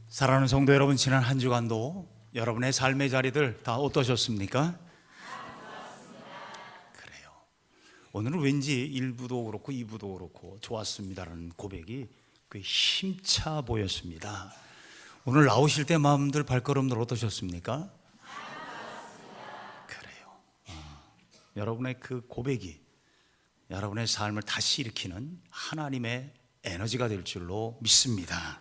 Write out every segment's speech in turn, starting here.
사랑하는 성도 여러분, 지난 한 주간도 여러분의 삶의 자리들 다 어떠셨습니까? 그래요. 오늘은 왠지 1부도 그렇고 2부도 그렇고 좋았습니다라는 고백이 꽤 힘차 보였습니다. 오늘 나오실 때 마음들 발걸음들 어떠셨습니까? 그래요. 여러분의 그 고백이 여러분의 삶을 다시 일으키는 하나님의 에너지가 될 줄로 믿습니다.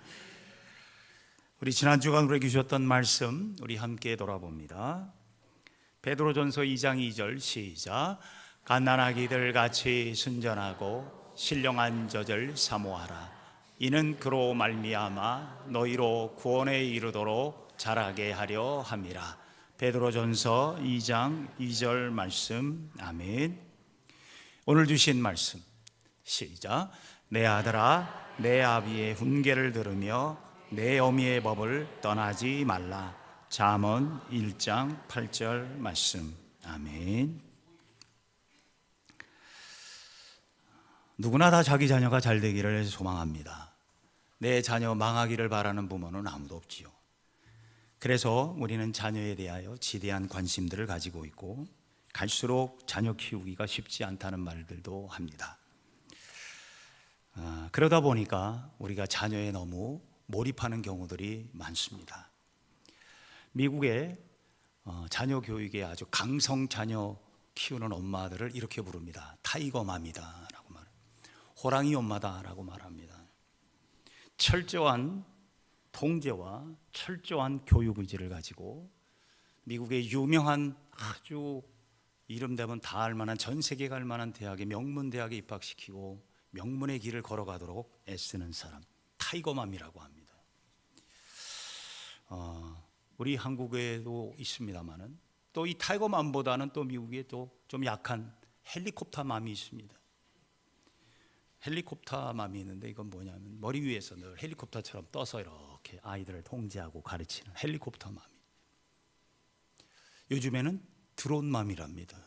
우리 지난 주간 우리에게 주셨던 말씀 우리 함께 돌아봅니다. 베드로전서 2장 2절 시작. 갓난아기들 같이 순전하고 신령한 젖을 사모하라. 이는 그로 말미암아 너희로 구원에 이르도록 자라게 하려 함이라. 베드로전서 2장 2절 말씀. 아멘. 오늘 주신 말씀 시작. 내 아들아, 내 아비의 훈계를 들으며 내 어미의 법을 떠나지 말라. 잠언 1장 8절 말씀. 아멘. 누구나 다 자기 자녀가 잘 되기를 소망합니다. 내 자녀 망하기를 바라는 부모는 아무도 없지요. 그래서 우리는 자녀에 대하여 지대한 관심들을 가지고 있고, 갈수록 자녀 키우기가 쉽지 않다는 말들도 합니다. 그러다 보니까 우리가 자녀에 너무 몰입하는 경우들이 많습니다. 미국의 자녀 교육에 아주 강성 자녀 키우는 엄마들을 이렇게 부릅니다. 타이거맘이다라고 말합니다. 호랑이 엄마다라고 말합니다. 철저한 통제와 철저한 교육 의지를 가지고 미국의 유명한 아주 이름 되면 다 알만한, 전 세계가 알만한 대학에, 명문 대학에 입학시키고 명문의 길을 걸어가도록 애쓰는 사람, 타이거맘이라고 합니다. 우리 한국에도 있습니다만은 또 이 타이거맘보다는 또 미국에 또 좀 약한 헬리콥터맘이 있습니다. 헬리콥터맘이 있는데 이건 뭐냐면 머리 위에서 늘 헬리콥터처럼 떠서 이렇게 아이들을 통제하고 가르치는 헬리콥터맘이. 요즘에는 드론맘이랍니다.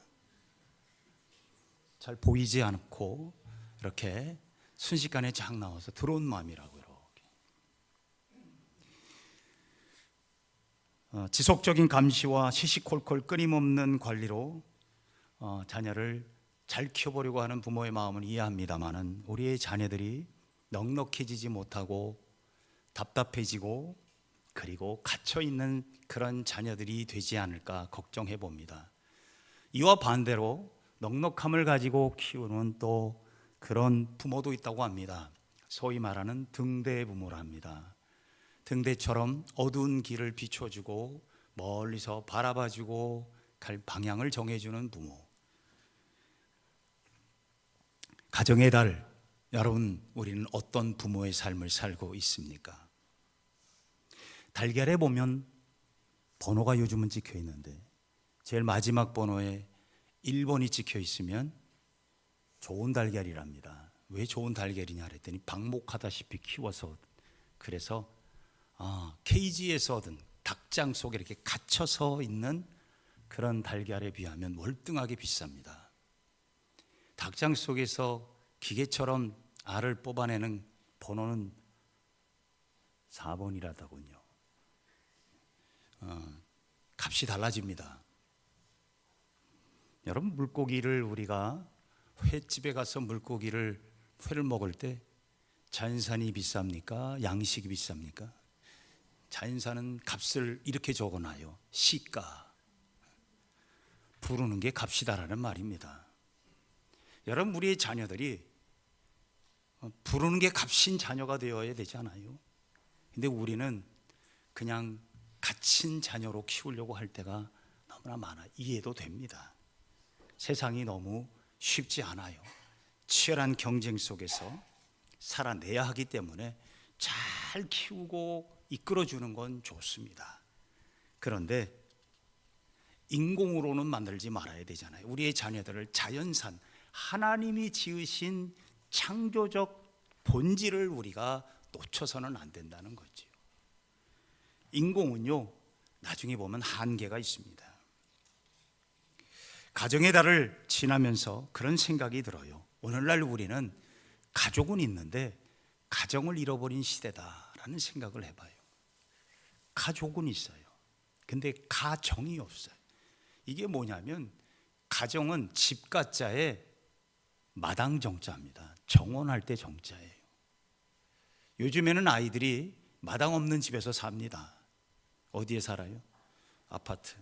잘 보이지 않고 이렇게 순식간에 쫙 나와서 드론맘이라고 이렇게. 지속적인 감시와 시시콜콜 끊임없는 관리로 자녀를 잘 키워보려고 하는 부모의 마음은 이해합니다만은 우리의 자녀들이 넉넉해지지 못하고 답답해지고 그리고 갇혀있는 그런 자녀들이 되지 않을까 걱정해 봅니다. 이와 반대로 넉넉함을 가지고 키우는 또 그런 부모도 있다고 합니다. 소위 말하는 등대 부모라 합니다. 등대처럼 어두운 길을 비춰주고 멀리서 바라봐주고 갈 방향을 정해주는 부모. 가정의 달, 여러분, 우리는 어떤 부모의 삶을 살고 있습니까? 달걀에 보면 번호가 요즘은 찍혀 있는데 제일 마지막 번호에 1번이 찍혀 있으면 좋은 달걀이랍니다. 왜 좋은 달걀이냐 그랬더니 방목하다시피 키워서, 그래서 케이지에서 얻은 닭장 속에 이렇게 갇혀서 있는 그런 달걀에 비하면 월등하게 비쌉니다. 닭장 속에서 기계처럼 알을 뽑아내는 번호는 4번이라더군요. 값이 달라집니다. 여러분, 물고기를 우리가 횟집에 가서 회를 먹을 때 자연산이 비쌉니까? 양식이 비쌉니까? 자연산은 값을 이렇게 적어놔요. 시가. 부르는 게 값이다라는 말입니다. 여러분, 우리의 자녀들이 부르는 게 값인 자녀가 되어야 되지 않아요? 근데 우리는 그냥 갇힌 자녀로 키우려고 할 때가 너무나 많아. 이해도 됩니다. 세상이 너무 쉽지 않아요. 치열한 경쟁 속에서 살아내야 하기 때문에 잘 키우고 이끌어주는 건 좋습니다. 그런데 인공으로는 만들지 말아야 되잖아요. 우리의 자녀들을 자연산, 하나님이 지으신 창조적 본질을 우리가 놓쳐서는 안 된다는 거죠. 인공은요, 나중에 보면 한계가 있습니다. 가정의 달을 지나면서 그런 생각이 들어요. 오늘날 우리는 가족은 있는데 가정을 잃어버린 시대다라는 생각을 해봐요. 가족은 있어요. 근데 가정이 없어요. 이게 뭐냐면 가정은 집가자에 마당 정자입니다. 정원할 때 정자예요. 요즘에는 아이들이 마당 없는 집에서 삽니다. 어디에 살아요? 아파트.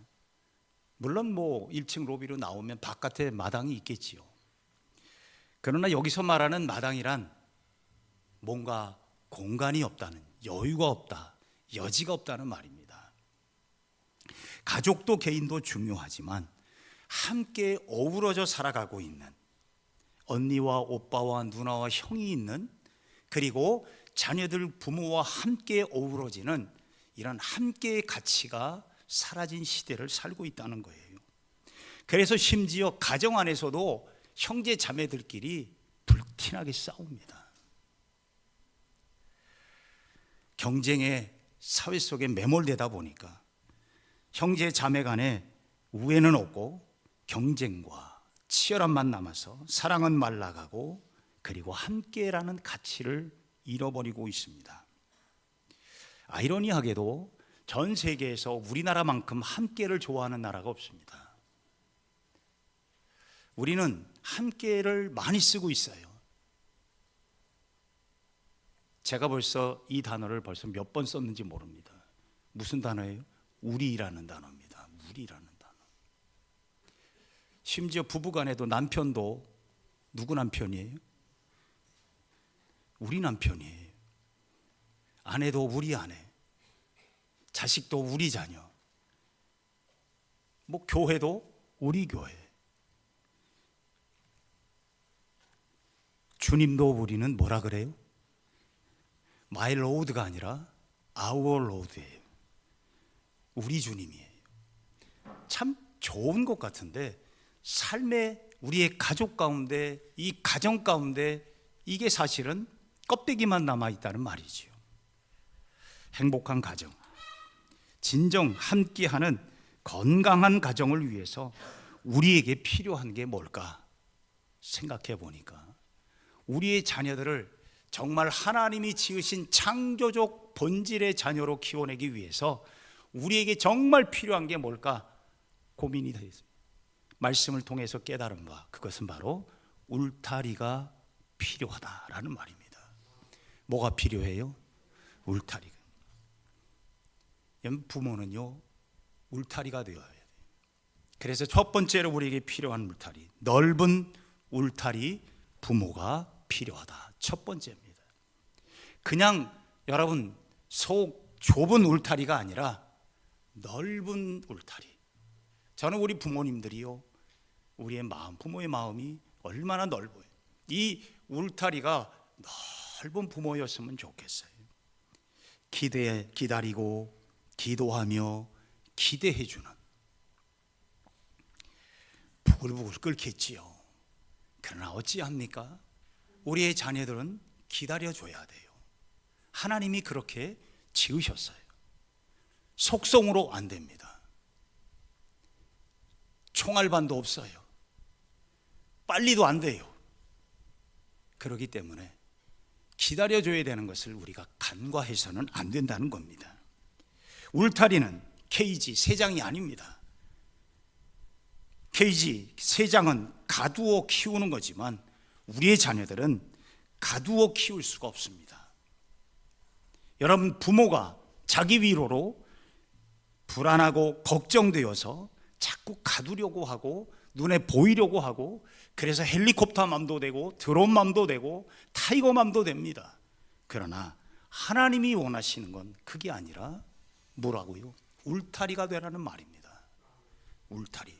물론 뭐 1층 로비로 나오면 바깥에 마당이 있겠지요. 그러나 여기서 말하는 마당이란 뭔가 공간이 없다는, 여유가 없다, 여지가 없다는 말입니다. 가족도 개인도 중요하지만 함께 어우러져 살아가고 있는, 언니와 오빠와 누나와 형이 있는, 그리고 자녀들 부모와 함께 어우러지는 이런 함께의 가치가 사라진 시대를 살고 있다는 거예요. 그래서 심지어 가정 안에서도 형제 자매들끼리 불티나게 싸웁니다. 경쟁의 사회 속에 매몰되다 보니까 형제 자매 간에 우애는 없고 경쟁과 치열함만 남아서 사랑은 말라가고, 그리고 함께라는 가치를 잃어버리고 있습니다. 아이러니하게도 전 세계에서 우리나라만큼 함께를 좋아하는 나라가 없습니다. 우리는 함께를 많이 쓰고 있어요. 제가 벌써 이 단어를 벌써 몇 번 썼는지 모릅니다. 무슨 단어예요? 우리라는 단어입니다. 우리라는 단어. 심지어 부부간에도 남편도 누구 남편이에요? 우리 남편이에요. 아내도 우리 아내, 자식도 우리 자녀, 뭐 교회도 우리 교회. 주님도 우리는 뭐라 그래요? My Lord가 아니라 Our Lord예요. 우리 주님이에요. 참 좋은 것 같은데 삶의 우리의 가족 가운데, 이 가정 가운데 이게 사실은 껍데기만 남아있다는 말이지요. 행복한 가정, 진정 함께하는 건강한 가정을 위해서 우리에게 필요한 게 뭘까 생각해 보니까, 우리의 자녀들을 정말 하나님이 지으신 창조적 본질의 자녀로 키워내기 위해서 우리에게 정말 필요한 게 뭘까 고민이 되었습니다. 말씀을 통해서 깨달은 바, 그것은 바로 울타리가 필요하다라는 말입니다. 뭐가 필요해요? 울타리가. 부모는요, 울타리가 되어야 돼요. 그래서 첫 번째로 우리에게 필요한 울타리, 넓은 울타리, 부모가 필요하다. 첫 번째입니다. 그냥 여러분 속 좁은 울타리가 아니라 넓은 울타리. 저는 우리 부모님들이요, 우리의 마음, 부모의 마음이 얼마나 넓어요. 이 울타리가 넓은 부모였으면 좋겠어요. 기다리고 기도하며 기대해주는, 부글부글 끓겠지요. 그러나 어찌합니까? 우리의 자녀들은 기다려줘야 돼요. 하나님이 그렇게 지으셨어요. 속성으로 안 됩니다. 총알반도 없어요. 빨리도 안 돼요. 그렇기 때문에 기다려줘야 되는 것을 우리가 간과해서는 안 된다는 겁니다. 울타리는 케이지, 새장이 아닙니다. 케이지, 새장은 가두어 키우는 거지만 우리의 자녀들은 가두어 키울 수가 없습니다. 여러분, 부모가 자기 위로로 불안하고 걱정되어서 자꾸 가두려고 하고 눈에 보이려고 하고, 그래서 헬리콥터 맘도 되고 드론 맘도 되고 타이거 맘도 됩니다. 그러나 하나님이 원하시는 건 그게 아니라 뭐라고요? 울타리가 되라는 말입니다. 울타리.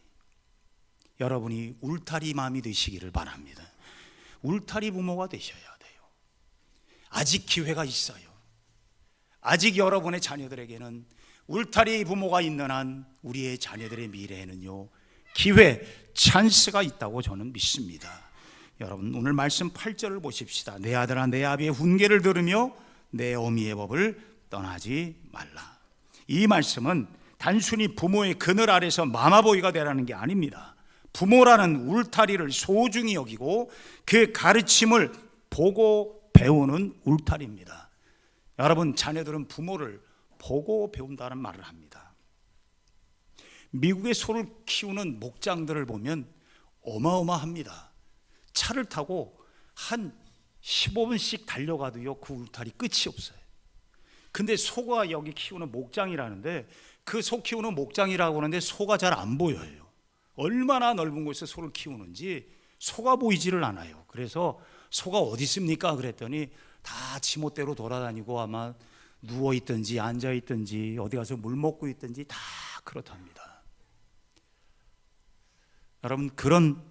여러분이 울타리 맘이 되시기를 바랍니다. 울타리 부모가 되셔야 돼요. 아직 기회가 있어요. 아직 여러분의 자녀들에게는 울타리 부모가 있는 한 우리의 자녀들의 미래에는요, 기회, 찬스가 있다고 저는 믿습니다. 여러분, 오늘 말씀 8절을 보십시다. 내 아들아, 내 아비의 훈계를 들으며 내 어미의 법을 떠나지 말라. 이 말씀은 단순히 부모의 그늘 아래서 마마보이가 되라는 게 아닙니다. 부모라는 울타리를 소중히 여기고 그 가르침을 보고 배우는 울타리입니다. 여러분, 자녀들은 부모를 보고 배운다는 말을 합니다. 미국의 소를 키우는 목장들을 보면 어마어마합니다. 차를 타고 한 15분씩 달려가도요, 그 울타리 끝이 없어요. 근데 소가 여기 키우는 목장이라는데, 그 소 키우는 목장이라고 하는데 소가 잘 안 보여요. 얼마나 넓은 곳에서 소를 키우는지 소가 보이지를 않아요. 그래서 소가 어디 있습니까? 그랬더니 다 지멋대로 돌아다니고 아마 누워있든지 앉아있든지 어디 가서 물 먹고 있든지 다 그렇답니다. 여러분, 그런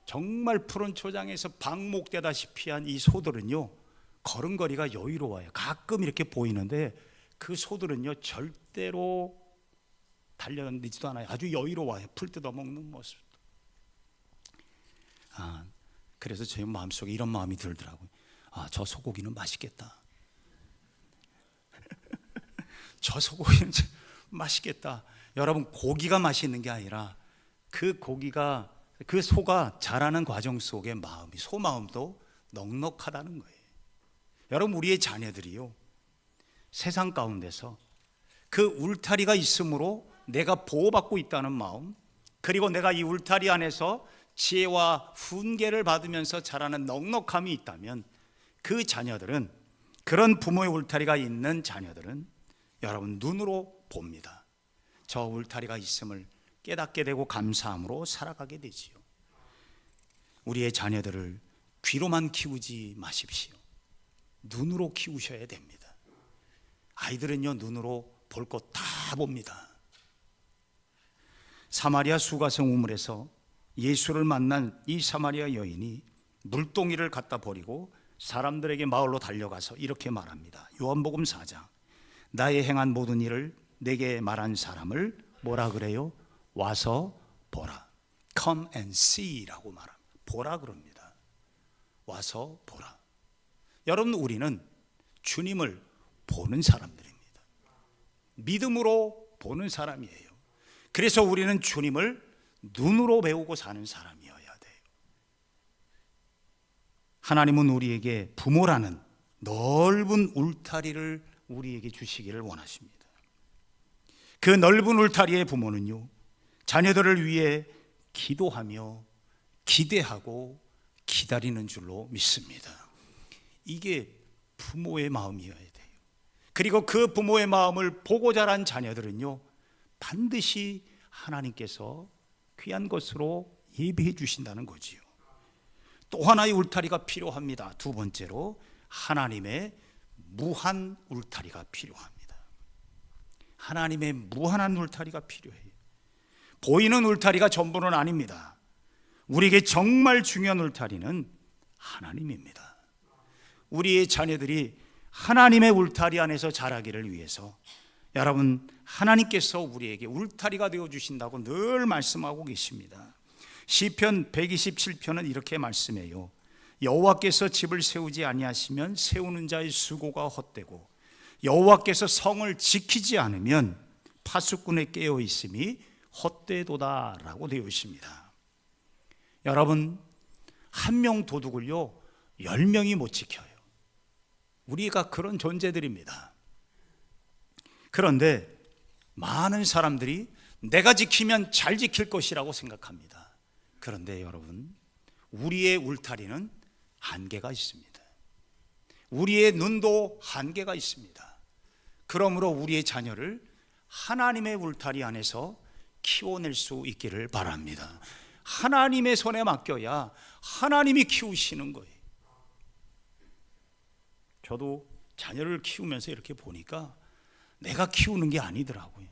정말 푸른 초장에서 방목되다시피 한 이 소들은요, 걸음걸이가 여유로워요. 가끔 이렇게 보이는데 그 소들은요, 절대로 달려다니지도 않아요. 아주 여유로워요. 풀 뜯어먹는 모습. 그래서 제 마음속에 이런 마음이 들더라고요. 저 소고기는 맛있겠다. 저 소고기는 맛있겠다. 여러분, 고기가 맛있는 게 아니라 그 고기가, 그 소가 자라는 과정 속의 마음이, 소 마음도 넉넉하다는 거예요. 여러분, 우리의 자녀들이요, 세상 가운데서 그 울타리가 있으므로 내가 보호받고 있다는 마음, 그리고 내가 이 울타리 안에서 지혜와 훈계를 받으면서 자라는 넉넉함이 있다면, 그 자녀들은, 그런 부모의 울타리가 있는 자녀들은 여러분 눈으로 봅니다. 저 울타리가 있음을 깨닫게 되고 감사함으로 살아가게 되지요. 우리의 자녀들을 귀로만 키우지 마십시오. 눈으로 키우셔야 됩니다. 아이들은요, 눈으로 볼 것 다 봅니다. 사마리아 수가성 우물에서 예수를 만난 이 사마리아 여인이 물동이를 갖다 버리고 사람들에게 마을로 달려가서 이렇게 말합니다. 요한복음 4장, 나의 행한 모든 일을 내게 말한 사람을 뭐라 그래요? 와서 보라. Come and see라고 말합니다. 보라 그럽니다. 와서 보라. 여러분, 우리는 주님을 보는 사람들입니다. 믿음으로 보는 사람이에요. 그래서 우리는 주님을 눈으로 배우고 사는 사람이어야 돼요. 하나님은 우리에게 부모라는 넓은 울타리를 우리에게 주시기를 원하십니다. 그 넓은 울타리의 부모는요, 자녀들을 위해 기도하며 기대하고 기다리는 줄로 믿습니다. 이게 부모의 마음이어야 돼요. 그리고 그 부모의 마음을 보고 자란 자녀들은요, 반드시 하나님께서 귀한 것으로 예비해 주신다는 거지요. 또 하나의 울타리가 필요합니다. 두 번째로 하나님의 무한 울타리가 필요합니다. 하나님의 무한한 울타리가 필요해요. 보이는 울타리가 전부는 아닙니다. 우리에게 정말 중요한 울타리는 하나님입니다. 우리의 자녀들이 하나님의 울타리 안에서 자라기를 위해서 여러분, 하나님께서 우리에게 울타리가 되어 주신다고 늘 말씀하고 계십니다. 시편 127편은 이렇게 말씀해요. 여호와께서 집을 세우지 아니하시면 세우는 자의 수고가 헛되고 여호와께서 성을 지키지 않으면 파수꾼에 깨어 있음이 헛되도다라고 되어 있습니다. 여러분, 한 명 도둑을요 10명이 못 지켜요. 우리가 그런 존재들입니다. 그런데 많은 사람들이 내가 지키면 잘 지킬 것이라고 생각합니다. 그런데 여러분, 우리의 울타리는 한계가 있습니다. 우리의 눈도 한계가 있습니다. 그러므로 우리의 자녀를 하나님의 울타리 안에서 키워낼 수 있기를 바랍니다. 하나님의 손에 맡겨야 하나님이 키우시는 거예요. 저도 자녀를 키우면서 이렇게 보니까 내가 키우는 게 아니더라고요.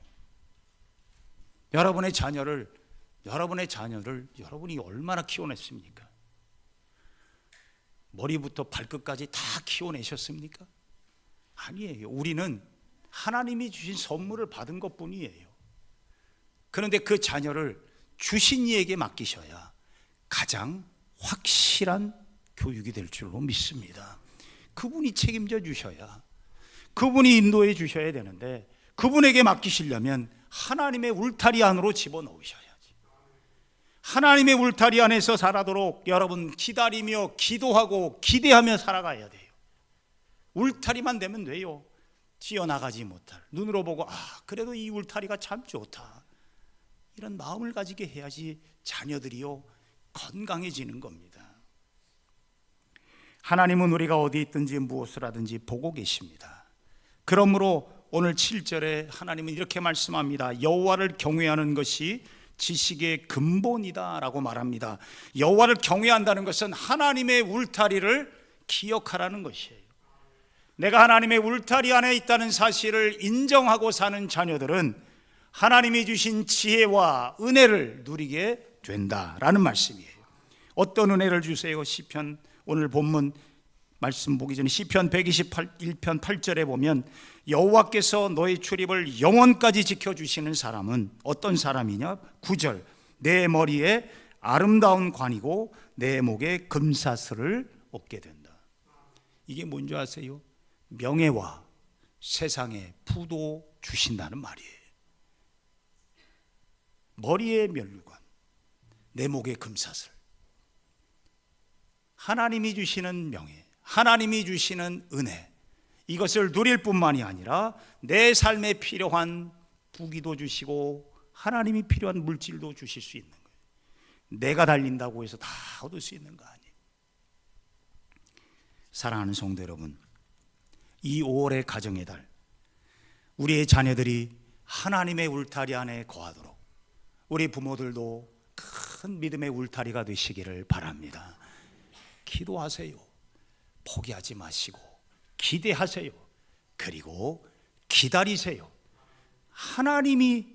여러분의 자녀를 여러분이 얼마나 키워냈습니까? 머리부터 발끝까지 다 키워내셨습니까? 아니에요. 우리는 하나님이 주신 선물을 받은 것뿐이에요. 그런데 그 자녀를 주신 이에게 맡기셔야 가장 확실한 교육이 될 줄로 믿습니다. 그분이 책임져 주셔야, 그분이 인도해 주셔야 되는데, 그분에게 맡기시려면 하나님의 울타리 안으로 집어넣으셔야지. 하나님의 울타리 안에서 살아도록 여러분 기다리며 기도하고 기대하며 살아가야 돼요. 울타리만 되면 돼요. 뛰어나가지 못할, 눈으로 보고 그래도 이 울타리가 참 좋다, 이런 마음을 가지게 해야지 자녀들이요 건강해지는 겁니다. 하나님은 우리가 어디 있든지 무엇을 하든지 보고 계십니다. 그러므로 오늘 7절에 하나님은 이렇게 말씀합니다. 여호와를 경외하는 것이 지식의 근본이다 라고 말합니다. 여호와를 경외한다는 것은 하나님의 울타리를 기억하라는 것이에요. 내가 하나님의 울타리 안에 있다는 사실을 인정하고 사는 자녀들은 하나님이 주신 지혜와 은혜를 누리게 된다라는 말씀이에요. 어떤 은혜를 주세요? 시편, 오늘 본문 말씀 보기 전에 시편 121편 8절에 보면 여호와께서 너의 출입을 영원까지 지켜주시는 사람은 어떤 사람이냐? 9절, 내 머리에 아름다운 관이고 내 목에 금사슬을 얻게 된다. 이게 뭔지 아세요? 명예와 세상의 부도 주신다는 말이에요. 머리에 면류관, 내 목에 금사슬. 하나님이 주시는 명예, 하나님이 주시는 은혜, 이것을 누릴 뿐만이 아니라 내 삶에 필요한 부귀도 주시고 하나님이 필요한 물질도 주실 수 있는 거예요. 내가 달린다고 해서 다 얻을 수 있는 거 아니에요. 사랑하는 성도 여러분, 이 5월의 가정의 달, 우리의 자녀들이 하나님의 울타리 안에 거하도록 우리 부모들도 큰 믿음의 울타리가 되시기를 바랍니다. 기도하세요. 포기하지 마시고 기대하세요. 그리고 기다리세요. 하나님이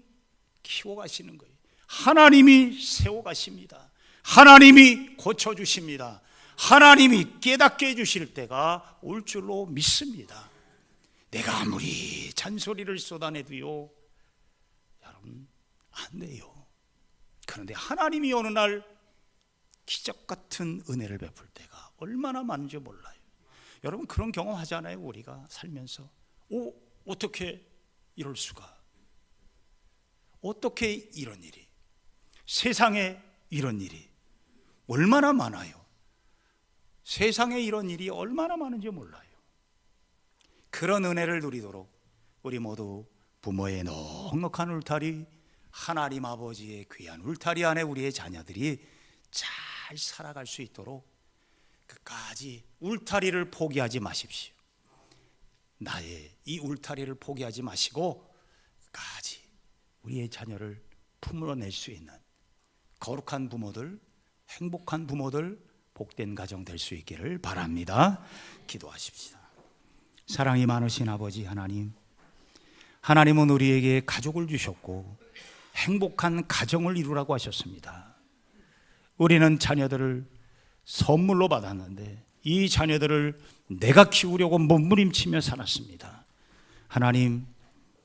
키워가시는 거예요. 하나님이 세워가십니다. 하나님이 고쳐주십니다. 하나님이 깨닫게 해주실 때가 올 줄로 믿습니다. 내가 아무리 잔소리를 쏟아내도요, 여러분 안 돼요. 그런데 하나님이 어느 날 기적 같은 은혜를 베풀 때가 얼마나 많은지 몰라요. 여러분 그런 경험 하잖아요. 우리가 살면서 어떻게 이럴 수가, 어떻게 이런 일이, 세상에 이런 일이 얼마나 많아요. 세상에 이런 일이 얼마나 많은지 몰라요. 그런 은혜를 누리도록 우리 모두 부모의 넉넉한 울타리, 하나님 아버지의 귀한 울타리 안에 우리의 자녀들이 잘 살아갈 수 있도록 끝까지 울타리를 포기하지 마십시오. 나의 이 울타리를 포기하지 마시고 끝까지 우리의 자녀를 품으로 낼 수 있는 거룩한 부모들, 행복한 부모들, 복된 가정 될 수 있기를 바랍니다. 기도하십시다. 사랑이 많으신 아버지 하나님, 하나님은 우리에게 가족을 주셨고 행복한 가정을 이루라고 하셨습니다. 우리는 자녀들을 선물로 받았는데 이 자녀들을 내가 키우려고 몸부림치며 살았습니다. 하나님,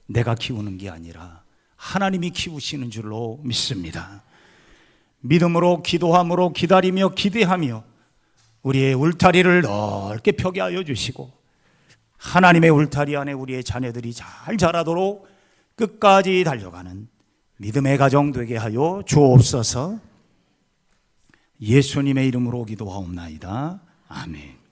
내가 키우는 게 아니라 하나님이 키우시는 줄로 믿습니다. 믿음으로 기도함으로 기다리며 기대하며 우리의 울타리를 넓게 펴게 하여 주시고 하나님의 울타리 안에 우리의 자녀들이 잘 자라도록 끝까지 달려가는 믿음의 가정 되게 하여 주옵소서. 예수님의 이름으로 기도하옵나이다. 아멘.